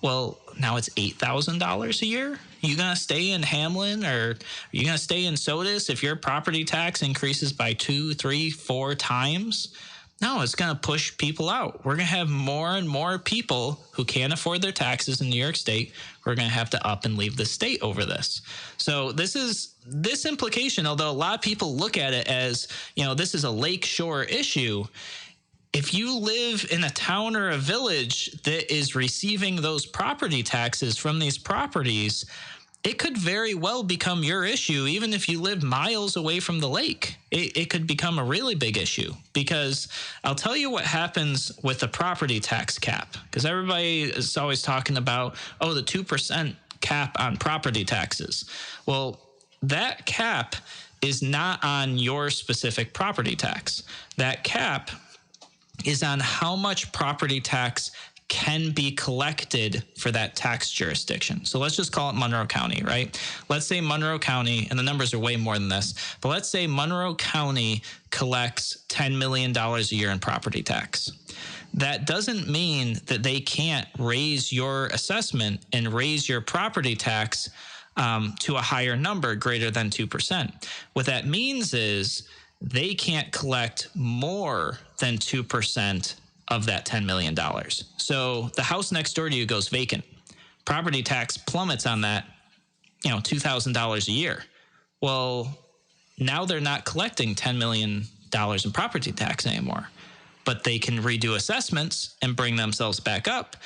Speaker 2: well, now it's $8,000 a year? You going to stay in Hamlin, or are you going to stay in Sodus if your property tax increases by 2, 3, 4 times? No, it's going to push people out. We're going to have more and more people who can't afford their taxes in New York State. We're going to have to up and leave the state over this. So this implication, although a lot of people look at it as, this is a lakeshore issue. If you live in a town or a village that is receiving those property taxes from these properties, it could very well become your issue, even if you live miles away from the lake. It could become a really big issue, because I'll tell you what happens with the property tax cap, because everybody is always talking about, the 2% cap on property taxes. Well, that cap is not on your specific property tax. That cap is on how much property tax can be collected for that tax jurisdiction. So let's just call it Monroe County, right? Let's say Monroe County, and the numbers are way more than this, but let's say Monroe County collects $10 million a year in property tax. That doesn't mean that they can't raise your assessment and raise your property tax to a higher number, greater than 2%. What that means is they can't collect more than 2% of that $10 million. So the house next door to you goes vacant. Property tax plummets on that, $2,000 a year. Well, now they're not collecting $10 million in property tax anymore, but they can redo assessments and bring themselves back up.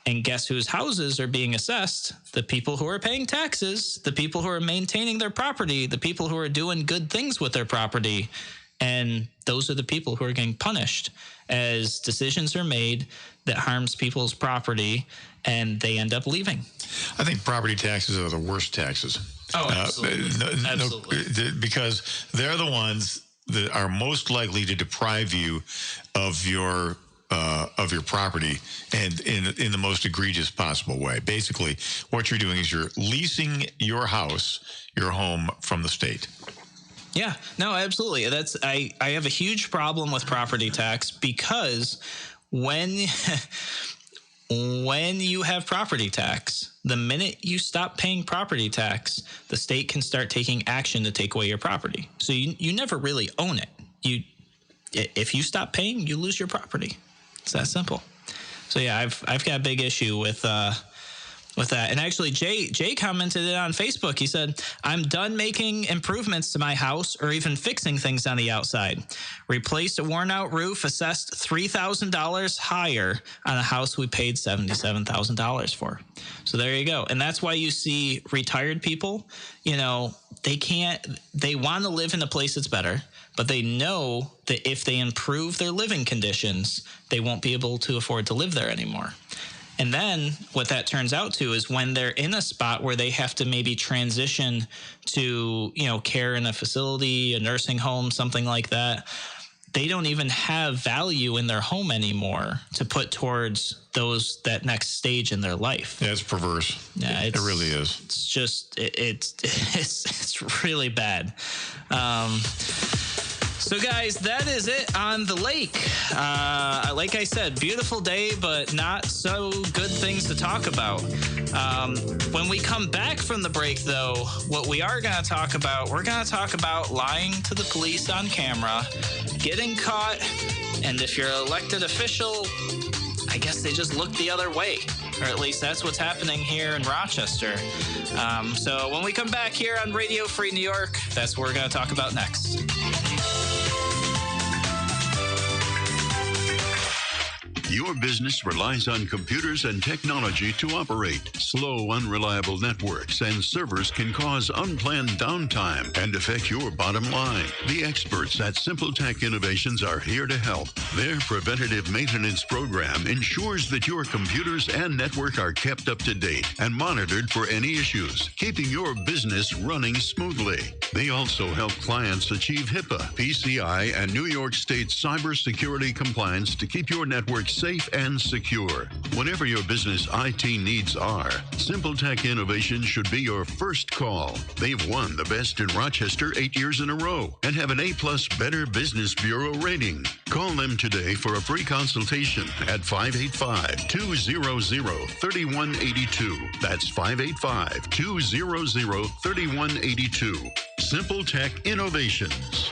Speaker 2: And guess whose houses are being assessed? The people who are paying taxes, the people who are maintaining their property, the people who are doing good things with their property. And those are the people who are getting punished as decisions are made that harms people's property and they end up leaving.
Speaker 1: I think property taxes are the worst taxes.
Speaker 2: Oh, absolutely.
Speaker 1: Absolutely. Because they're the ones that are most likely to deprive you of your property, and in the most egregious possible way. Basically, what you're doing is you're leasing your house, your home, from the state.
Speaker 2: Yeah, no, absolutely. I have a huge problem with property tax, because when you have property tax, the minute you stop paying property tax, the state can start taking action to take away your property. So you never really own it. If you stop paying, you lose your property. It's that simple. So yeah, I've got a big issue with that. And actually, Jay commented it on Facebook. He said, "I'm done making improvements to my house or even fixing things on the outside. Replaced a worn-out roof, assessed $3,000 higher on a house we paid $77,000 for." So there you go. And that's why you see retired people, they want to live in a place that's better, but they know that if they improve their living conditions, they won't be able to afford to live there anymore. And then what that turns out to is when they're in a spot where they have to maybe transition to, care in a facility, a nursing home, something like that, they don't even have value in their home anymore to put towards that next stage in their life.
Speaker 1: Yeah, it's perverse.
Speaker 2: Yeah,
Speaker 1: it really is.
Speaker 2: It's just it's really bad. So, guys, that is it on the lake. Like I said, beautiful day, but not so good things to talk about. When we come back from the break, though, what we are going to talk about, we're going to talk about lying to the police on camera, getting caught, and if you're an elected official, I guess they just look the other way. Or at least that's what's happening here in Rochester. So when we come back here on Radio Free New York, that's what we're going to talk about next.
Speaker 3: Your business relies on computers and technology to operate. Slow, unreliable networks and servers can cause unplanned downtime and affect your bottom line. The experts at Simple Tech Innovations are here to help. Their preventative maintenance program ensures that your computers and network are kept up to date and monitored for any issues, keeping your business running smoothly. They also help clients achieve HIPAA, PCI, and New York State cybersecurity compliance to keep your network safe and secure. Whatever your business IT needs are, Simple Tech Innovations should be your first call. They've won the Best in Rochester 8 years in a row and have an A+ Better Business Bureau rating. Call them today for a free consultation at 585-200-3182. That's 585-200-3182. Simple Tech Innovations.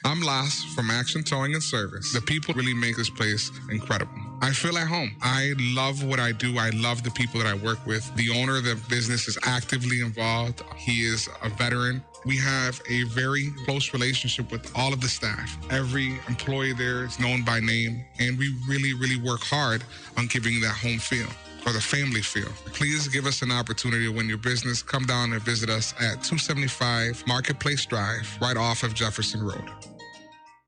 Speaker 7: I'm Las from Action Towing and Service. The people really make this place incredible. I feel at home. I love what I do. I love the people that I work with. The owner of the business is actively involved. He is a veteran. We have a very close relationship with all of the staff. Every employee there is known by name, and we really, really work hard on giving that home feel, or the family feel. Please give us an opportunity to win your business. Come down and visit us at 275 Marketplace Drive, right off of Jefferson Road.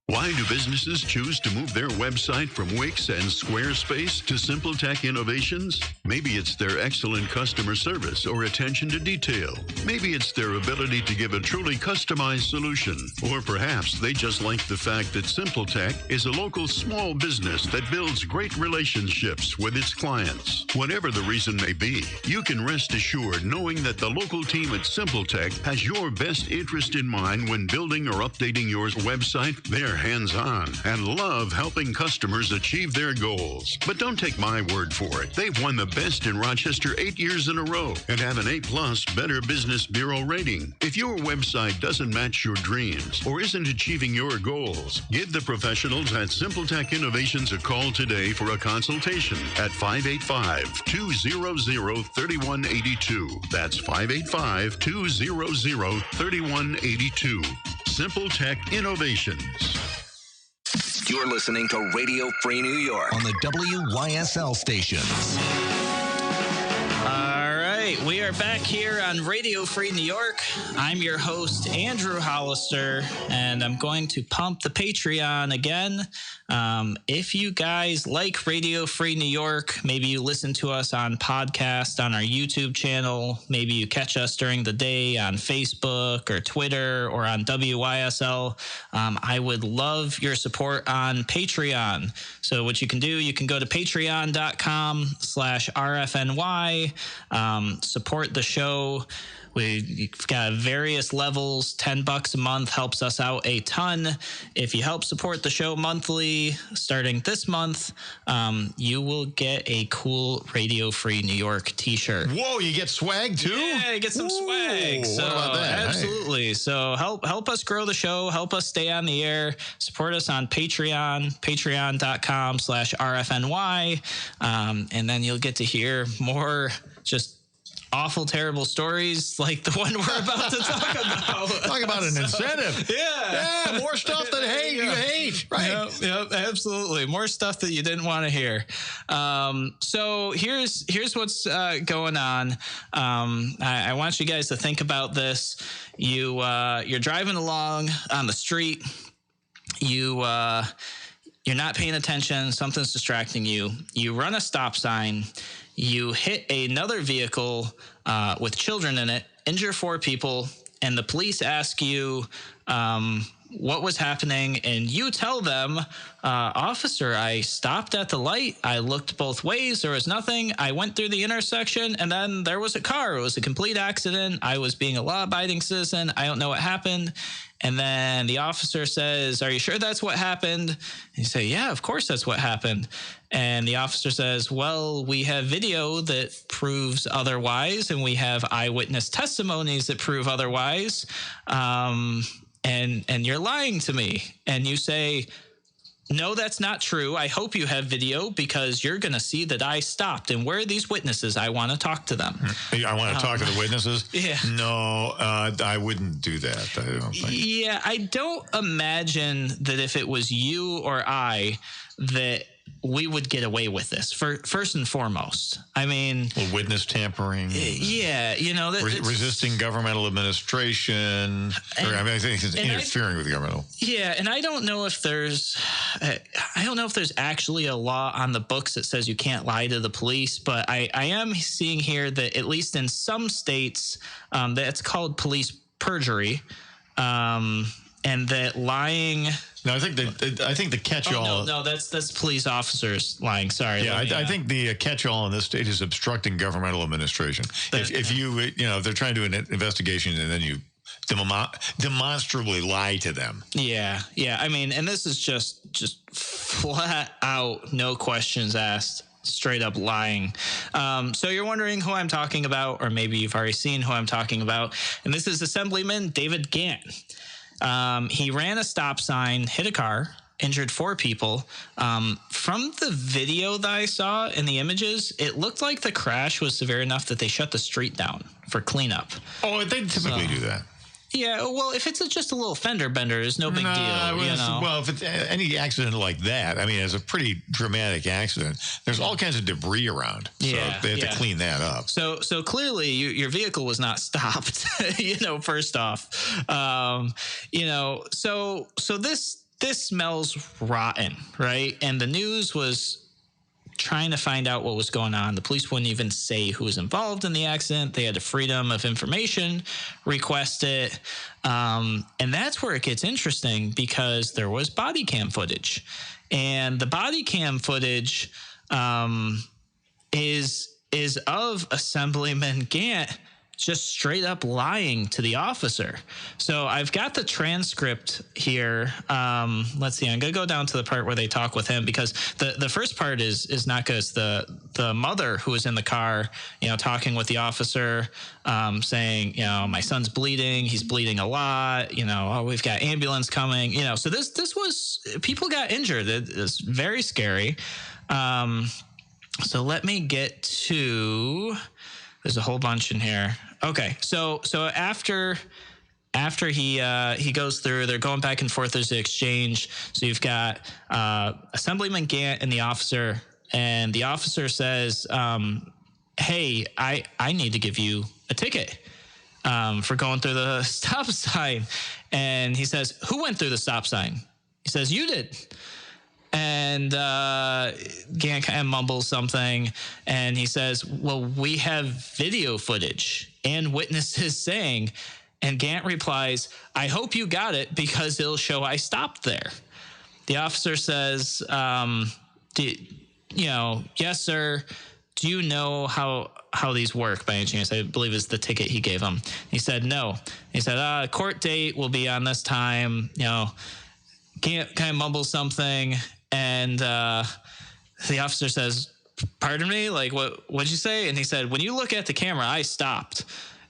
Speaker 3: Why do businesses choose to move their website from Wix and Squarespace to Simple Tech Innovations? Maybe it's their excellent customer service or attention to detail. Maybe it's their ability to give a truly customized solution. Or perhaps they just like the fact that Simple Tech is a local small business that builds great relationships with its clients. Whatever the reason may be, you can rest assured knowing that the local team at Simple Tech has your best interest in mind when building or updating your website. They're hands-on and love helping customers achieve their goals. But don't take my word for it. They've won the Best in Rochester 8 years in a row and have an A+ Better Business Bureau rating. If your website doesn't match your dreams or isn't achieving your goals, give the professionals at Simple Tech Innovations a call today for a consultation at 585-200-3182. That's 585-200-3182. Simple Tech Innovations.
Speaker 6: You're listening to Radio Free New York on the WYSL stations.
Speaker 2: All right, we are back here on Radio Free New York. I'm your host, Andrew Hollister, and I'm going to pump the Patreon again. If you guys like Radio Free New York, maybe you listen to us on podcast on our YouTube channel, maybe you catch us during the day on Facebook or Twitter or on WYSL, I would love your support on Patreon. So what you can do, you can go to patreon.com/RFNY, support the show. We've got various levels. $10 a month helps us out a ton. If you help support the show monthly, starting this month, you will get a cool Radio Free New York t-shirt.
Speaker 1: Whoa, you get swag too?
Speaker 2: Yeah, you get some swag. So,
Speaker 1: what about that?
Speaker 2: Absolutely. Hey. So help us grow the show. Help us stay on the air. Support us on Patreon, patreon.com/RFNY. And then you'll get to hear more just awful, terrible stories like the one we're about to talk about.
Speaker 1: Talk about an incentive.
Speaker 2: Yeah,
Speaker 1: more stuff that you hate. Right.
Speaker 2: Yep, absolutely. More stuff that you didn't want to hear. So here's what's going on. I want you guys to think about this. You're driving along on the street. You're not paying attention. Something's distracting you. You run a stop sign. You hit another vehicle with children in it, injure 4 people, and the police ask you, what was happening, and you tell them, officer, I stopped at the light. I looked both ways. There was nothing. I went through the intersection, and then there was a car. It was a complete accident. I was being a law-abiding citizen. I don't know what happened. And then the officer says, are you sure that's what happened? And you say, yeah, of course that's what happened. And the officer says, well, we have video that proves otherwise, and we have eyewitness testimonies that prove otherwise. And you're lying to me. And you say, no, that's not true. I hope you have video because you're going to see that I stopped. And where are these witnesses? I want to talk to them.
Speaker 1: I want to talk to the witnesses?
Speaker 2: Yeah.
Speaker 1: No, I wouldn't do that. I don't think.
Speaker 2: Yeah, I don't imagine that if it was you or I that we would get away with this, first and foremost. I mean...
Speaker 1: Well, witness tampering.
Speaker 2: Yeah, you know...
Speaker 1: resisting governmental administration. I think it's interfering with governmental...
Speaker 2: Yeah, and I don't know if there's... I don't know if there's actually a law on the books that says you can't lie to the police, but I am seeing here that at least in some states, that's called police perjury, and that lying...
Speaker 1: No, I think the catch-all.
Speaker 2: No, that's police officers lying. Sorry.
Speaker 1: Yeah, I think the catch-all in this state is obstructing governmental administration. If they're trying to do an investigation and then you demonstrably lie to them.
Speaker 2: Yeah. I mean, and this is just flat out, no questions asked. Straight up lying. So you're wondering who I'm talking about, or maybe you've already seen who I'm talking about. And this is Assemblyman David Gant. He ran a stop sign, hit a car, injured 4 people. From the video that I saw in the images, it looked like the crash was severe enough that they shut the street down for cleanup.
Speaker 1: Oh, they typically do that.
Speaker 2: Yeah, well, if it's just a little fender bender, it's no big deal.
Speaker 1: Well, if it's any accident like that, I mean, it's a pretty dramatic accident. There's all kinds of debris around, so they have to clean that up.
Speaker 2: So clearly, your vehicle was not stopped. First off, so this smells rotten, right? And the news was trying to find out what was going on. The police wouldn't even say who was involved in the accident. They had a freedom of information request it. And that's where it gets interesting because there was body cam footage. And the body cam footage is of Assemblyman Gant just straight up lying to the officer. So I've got the transcript here. Let's see. I'm going to go down to the part where they talk with him because the first part is not good. It's the mother who was in the car, talking with the officer, saying, my son's bleeding. He's bleeding a lot. We've got ambulance coming. So this was, people got injured. It's very scary. So let me get to, there's a whole bunch in here. Okay, so after he goes through, they're going back and forth. There's an exchange. So you've got Assemblyman Gant and the officer says, "Hey, I need to give you a ticket for going through the stop sign." And he says, "Who went through the stop sign?" He says, "You did." And Gant kind of mumbles something, and he says, "Well, we have video footage and witnesses saying," and Gant replies, "I hope you got it because it'll show I stopped there." The officer says, "Yes, sir. Do you know how these work by any chance?" I believe it's the ticket he gave him. He said, "No." He said, "Court date will be on this time." Gant kind of mumbles something. And the officer says, "Pardon me? Like, what'd you say?" And he said, "When you look at the camera, I stopped."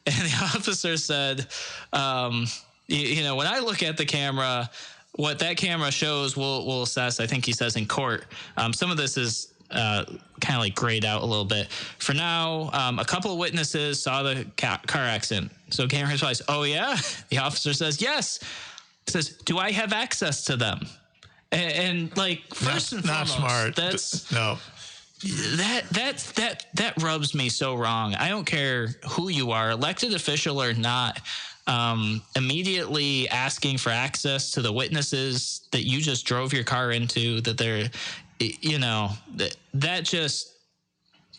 Speaker 2: And the officer said, when I look at the camera, what that camera shows, we'll assess. I think he says in court. Some of this is kind of like grayed out a little bit. For now, a couple of witnesses saw the car accident. So Gant replies, "Oh, yeah?" The officer says, "Yes." He says, "Do I have access to them?" And first and foremost,
Speaker 1: not smart.
Speaker 2: That rubs me so wrong. I don't care who you are, elected official or not. Immediately asking for access to the witnesses that you just drove your car into, that they're, that just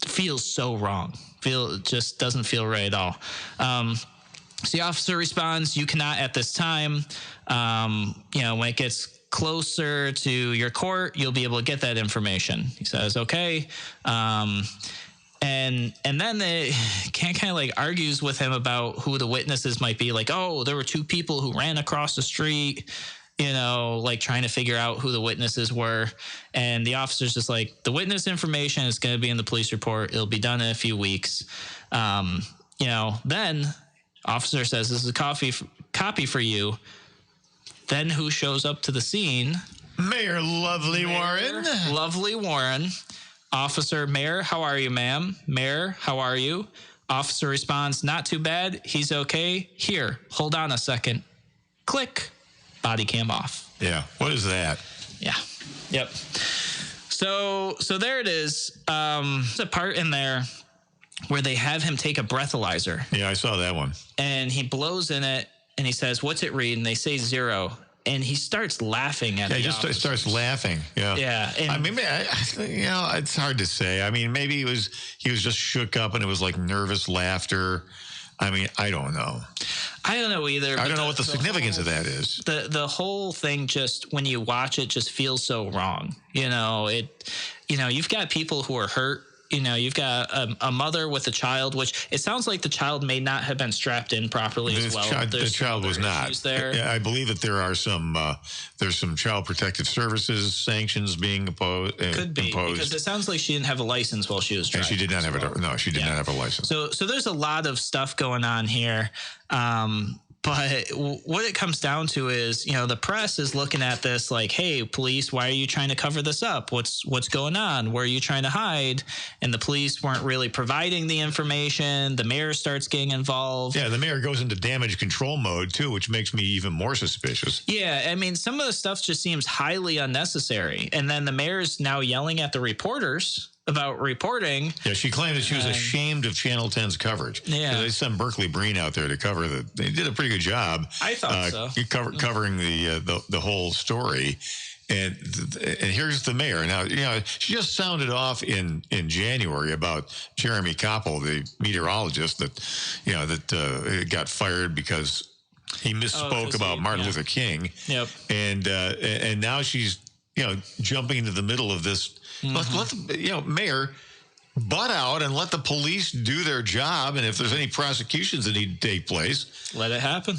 Speaker 2: feels so wrong. Just doesn't feel right at all. So the officer responds, "You cannot at this time. When it gets closer to your court, you'll be able to get that information." He says, "Okay." And then they kind of like argues with him about who the witnesses might be. Like, oh, there were two people who ran across the street, like trying to figure out who the witnesses were. And the officer's just like, the witness information is going to be in the police report. It'll be done in a few weeks. Then officer says, "This is a copy for you." Then who shows up to the scene?
Speaker 1: Mayor Lovely Warren.
Speaker 2: Lovely Warren. Officer, "Mayor, how are you, ma'am?" "Mayor, how are you?" Officer responds, "Not too bad. He's okay. Here, hold on a second." Click. Body cam off.
Speaker 1: Yeah. What is that?
Speaker 2: Yeah. Yep. So there it is. There's a part in there where they have him take a breathalyzer.
Speaker 1: Yeah, I saw that one.
Speaker 2: And he blows in it and he says, "What's it read?" And they say 0. And he starts laughing at it.
Speaker 1: Yeah, he just starts laughing. Yeah.
Speaker 2: Yeah. And
Speaker 1: I mean, it's hard to say. I mean, maybe he was just shook up and it was like nervous laughter. I mean, I don't know.
Speaker 2: I don't know either.
Speaker 1: I don't know what the significance of that is.
Speaker 2: The whole thing, just when you watch it, just feels so wrong. You've got people who are hurt. You've got a mother with a child, which it sounds like the child may not have been strapped in properly as well.
Speaker 1: The child was not.
Speaker 2: There.
Speaker 1: Yeah, I believe that there are there's some child protective services sanctions being imposed.
Speaker 2: Could be, because it sounds like she didn't have a license while she was driving.
Speaker 1: And she did not have she did not have a license.
Speaker 2: So there's a lot of stuff going on here. But what it comes down to is, the press is looking at this like, "Hey, police, why are you trying to cover this up? What's going on? Where are you trying to hide?" And the police weren't really providing the information. The mayor starts getting involved.
Speaker 1: Yeah, the mayor goes into damage control mode too, which makes me even more suspicious.
Speaker 2: Yeah, I mean, some of the stuff just seems highly unnecessary. And then the mayor's now yelling at the reporters about reporting.
Speaker 1: Yeah, she claimed that she was ashamed of Channel 10's coverage.
Speaker 2: Yeah.
Speaker 1: They sent Berkeley Breen out there to cover they did a pretty good job.
Speaker 2: I thought so.
Speaker 1: Covering the whole story. And here's the mayor. Now, she just sounded off in January about Jeremy Koppel, the meteorologist that got fired because he misspoke about Martin Luther King.
Speaker 2: Yep.
Speaker 1: And now she's jumping into the middle of this. Let the mayor butt out and let the police do their job. And if there's any prosecutions that need to take place,
Speaker 2: let it happen.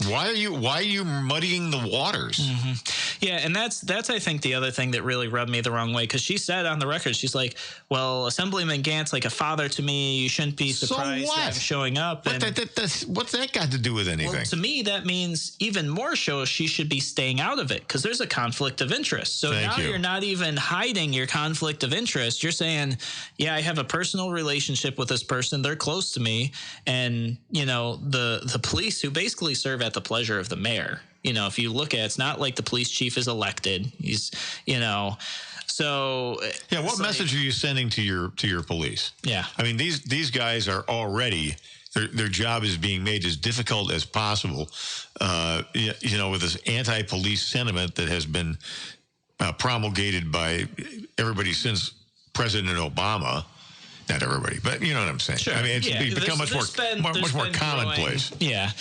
Speaker 1: Why are you muddying the waters?
Speaker 2: Mm-hmm. Yeah, and that's I think the other thing that really rubbed me the wrong way, because she said on the record, she's like, "Well, Assemblyman Gant's like a father to me. You shouldn't be surprised that I'm showing up."
Speaker 1: But what's that got to do with anything?
Speaker 2: Well, to me, that means even more so she should be staying out of it, because there's a conflict of interest. So you're not even hiding your conflict of interest. You're saying, "Yeah, I have a personal relationship with this person. They're close to me," and the police, who basically serve at the pleasure of the mayor. If you look at it, it's not like the police chief is elected. He's, so.
Speaker 1: Yeah. What message are you sending to your police?
Speaker 2: Yeah.
Speaker 1: I mean, these guys are already, their job is being made as difficult as possible, with this anti-police sentiment that has been promulgated by everybody since President Obama. Not everybody, but you know what I'm saying.
Speaker 2: Sure.
Speaker 1: I mean, it's become much more commonplace.
Speaker 2: Yeah.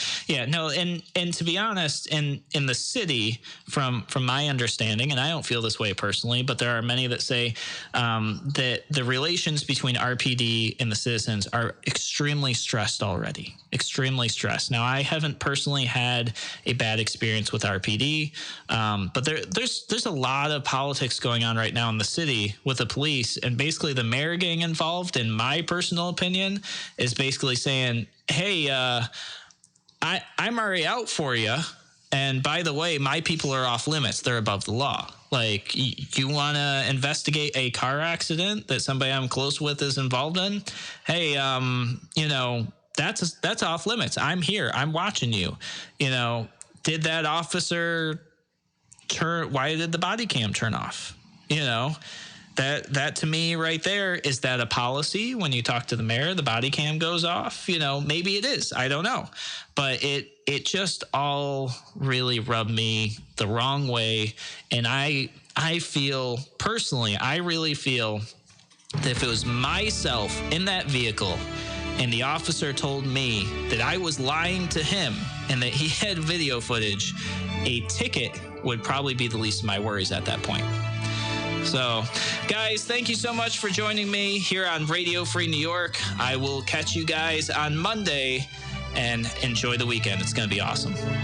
Speaker 2: No, and to be honest, in the city, from my understanding, and I don't feel this way personally, but there are many that say that the relations between RPD and the citizens are extremely stressed already. Extremely stressed. Now, I haven't personally had a bad experience with RPD, but there's a lot of politics going on right now in the city with the police, and basically the mayor getting involved, in my personal opinion, is basically saying, "Hey, I'm already out for you. And by the way, my people are off limits. They're above the law. Like, you want to investigate a car accident that somebody I'm close with is involved in? Hey, that's off limits. I'm here. I'm watching you. Did that officer why did the body cam turn off? That to me right there, is that a policy? When you talk to the mayor, the body cam goes off. Maybe it is. I don't know. But it just all really rubbed me the wrong way. And I feel personally, I really feel that if it was myself in that vehicle and the officer told me that I was lying to him and that he had video footage, a ticket would probably be the least of my worries at that point. So, guys, thank you so much for joining me here on Radio Free New York. I will catch you guys on Monday, and enjoy the weekend. It's going to be awesome.
Speaker 8: Driving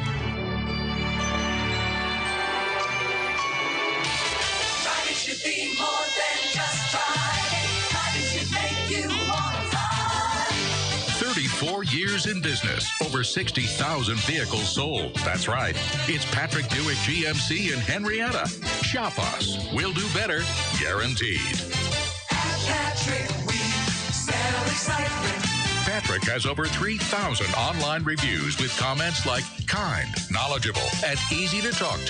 Speaker 8: should be more than just driving. Driving should make you want to fly.
Speaker 4: 34 years in business, over 60,000 vehicles sold. That's right. It's Patrick Buick GMC in Henrietta. Shop us. We'll do better, guaranteed.
Speaker 8: At Patrick, we sell excitement.
Speaker 4: Patrick has over 3,000 online reviews with comments like kind, knowledgeable, and easy to talk to.